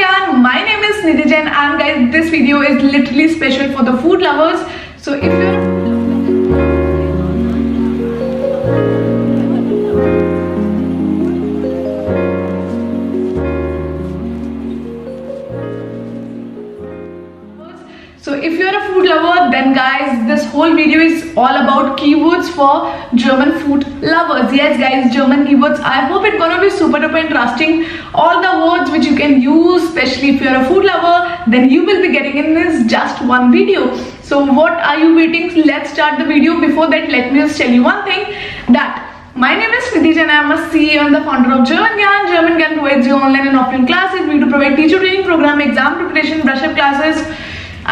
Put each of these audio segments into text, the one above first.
Gyan. My name is Nidhi Jain, and guys, this video is literally special for the food lovers. So if you're a food lover, then guys, this whole video is all about keywords for German food lovers. Yes guys, German keywords. I hope it's gonna be super duper interesting. All the words which you can use, especially if you're a food lover, then you will be getting in this just one video. So what are you waiting? Let's start the video. Before that, let me just tell you one thing, that my name is Nidhi and I am a CEO and the founder of German Gyan. German Gyan provides you online and offline classes. We do provide teacher training program, exam preparation, brush up classes,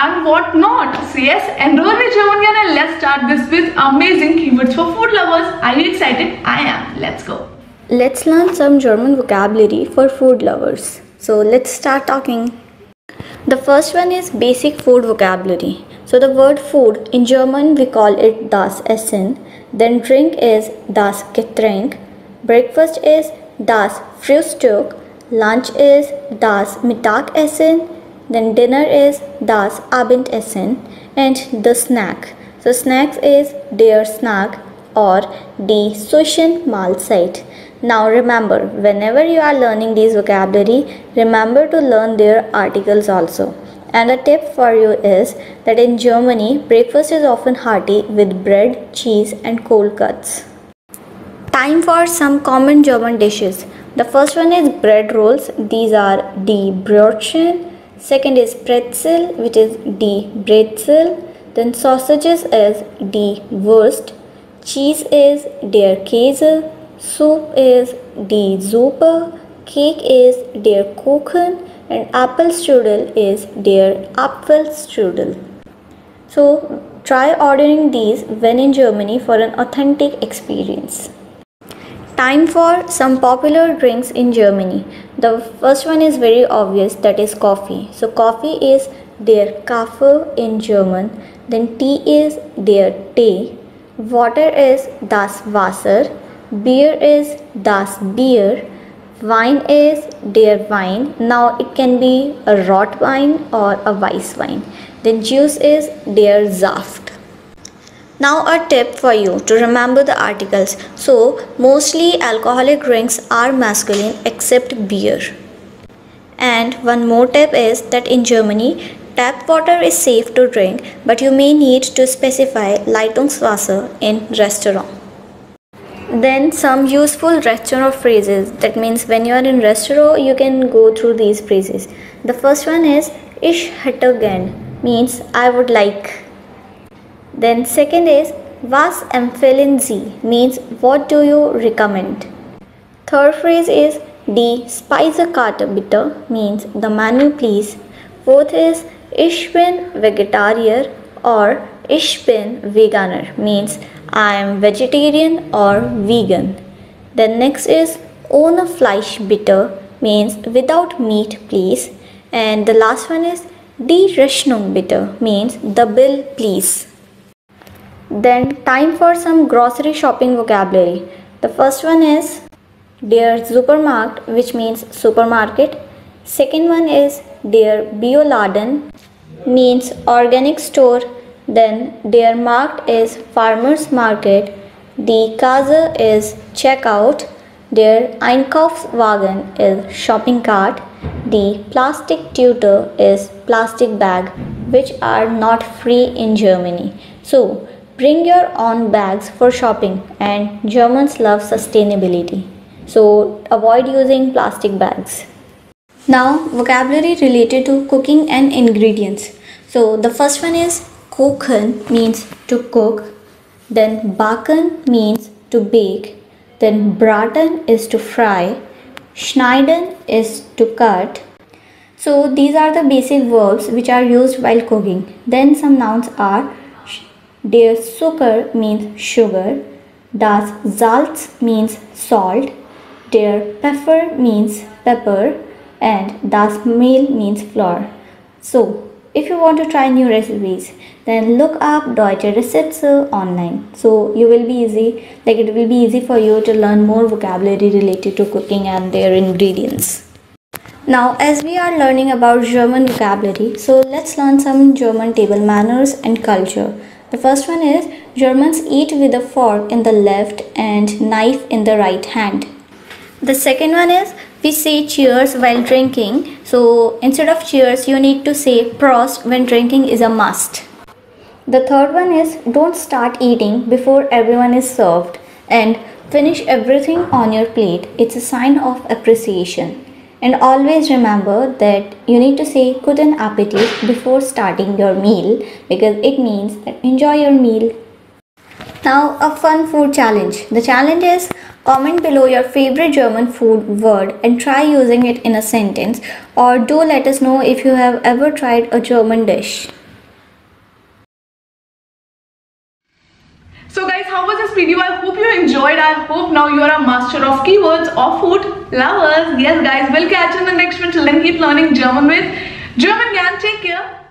and what not. So yes, enroll with German Gyan and let's start this with amazing keywords for food lovers. Are you excited? I am. Let's go. Let's learn some German vocabulary for food lovers. So let's start talking. The first one is basic food vocabulary. So the word food in German we call it das Essen. Then drink is das Getränk. Breakfast is das Frühstück. Lunch is das Mittagessen. Then dinner is das Abendessen, and the snack. So snacks is der Snack or die Zwischenmahlzeit. Now remember, whenever you are learning these vocabulary, remember to learn their articles also. And a tip for you is that in Germany, breakfast is often hearty with bread, cheese and cold cuts. Time for some common German dishes. The first one is bread rolls. These are die Brötchen. Second is pretzel, which is die Brezel. Then sausages is die Wurst. Cheese is der Käse. Soup is die Suppe. Cake is der Kuchen. And apple strudel is der Apfelstrudel. So try ordering these when in Germany for an authentic experience. Time for some popular drinks in Germany. The first one is very obvious, that is coffee. So coffee is der Kaffee in German. Then tea is der Tee. Water is das Wasser. Beer is das Bier. Wine is der Wein. Now it can be a Rotwein or a Weißwein. Then juice is der Saft. Now a tip for you to remember the articles. So mostly alcoholic drinks are masculine except beer. And one more tip is that in Germany, tap water is safe to drink, but you may need to specify Leitungswasser in restaurant. Then some useful restaurant phrases. That means when you are in restaurant, you can go through these phrases. The first one is Ich hätte gern, means I would like. Then second is Was empfehlen Sie, means what do you recommend. Third phrase is Die Speisekarte bitte, means the menu please. Fourth is Ich bin Vegetarier or Ich bin Veganer, means I am vegetarian or vegan. Then next is Ohne Fleisch bitte, means without meat please. And the last one is Die Rechnung bitte, means the bill please. Then time for some grocery shopping vocabulary. The first one is der Supermarkt, which means supermarket. Second one is der Bioladen, means organic store. Then der Markt is farmers market. Die Kasse is checkout. Der Einkaufswagen is shopping cart. The plastic tutor is plastic bag, which are not free in Germany. So bring your own bags for shopping, and Germans love sustainability. So avoid using plastic bags. Now vocabulary related to cooking and ingredients. So the first one is Kochen, means to cook. Then Backen means to bake. Then Braten is to fry. Schneiden is to cut. So these are the basic verbs which are used while cooking. Then some nouns are Der Zucker means sugar. Das Salz means salt. Der Pfeffer means pepper. And das Mehl means flour. So if you want to try new recipes, then look up Deutsche Rezepte online. So it will be easy for you to learn more vocabulary related to cooking and their ingredients. Now, as we are learning about German vocabulary, so let's learn some German table manners and culture. The first one is Germans eat with a fork in the left and knife in the right hand. The second one is we say cheers while drinking. So instead of cheers, you need to say Prost when drinking is a must. The third one is don't start eating before everyone is served and finish everything on your plate. It's a sign of appreciation. And always remember that you need to say guten Appetit before starting your meal because it means that enjoy your meal. Now a fun food challenge. The challenge is comment below your favorite German food word and try using it in a sentence, or do let us know if you have ever tried a German dish. So guys, how was this video? I hope you enjoyed. I hope now you are a master of keywords of food lovers. Yes guys, we'll catch you in the next one. Till then, keep learning German with German Gyan. Take care.